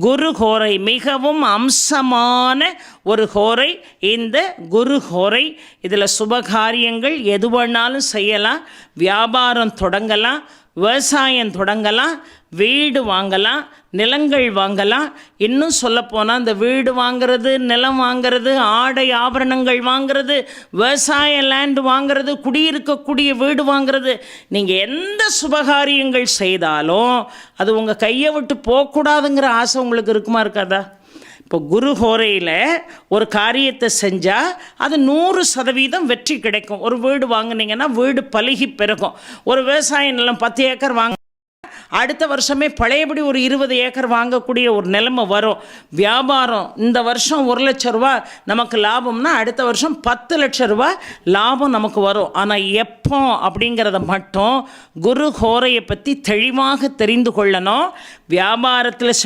குரு ஹோரை மிகவும் அம்சமான ஒரு ஹோரை இந்த குரு ஹோரை. இதில் சுபகாரியங்கள் எது வேணாலும் செய்யலாம், வியாபாரம் தொடங்கலாம், விவசாயம் தொடங்கலாம், வீடு வாங்கலாம், நிலங்கள் வாங்கலாம். இன்னும் சொல்லப்போனால் இந்த வீடு வாங்கிறது, நிலம் வாங்கிறது, ஆடை ஆபரணங்கள் வாங்கிறது, விவசாய லேண்டு வாங்கிறது, குடியிருக்கக்கூடிய வீடு வாங்கிறது, நீங்கள் எந்த சுபகாரியங்கள் செய்தாலும் அது உங்கள் கையை விட்டு போகக்கூடாதுங்கிற ஆசை உங்களுக்கு இருக்குமா இருக்காதா? இப்போ குரு ஹோரையில் ஒரு காரியத்தை செஞ்சால் அது 100% வெற்றி கிடைக்கும். ஒரு வீடு வாங்கினீங்கன்னா வீடு பலுகி பெருகும். ஒரு விவசாய நிலம் 10 ஏக்கர் வாங்க அடுத்த வருஷமே பழையபடி ஒரு 20 ஏக்கர் வாங்கக்கூடிய ஒரு நிலைமை வரும். வியாபாரம் இந்த வருஷம் 1 லட்ச ரூபா நமக்கு லாபம்னா அடுத்த வருஷம் 10 லட்ச ரூபா லாபம் நமக்கு வரும். ஆனால் எப்போ அப்படிங்கிறத மட்டும் குரு ஹோரையை பற்றி தெளிவாக தெரிந்து கொள்ளணும். வியாபாரத்தில்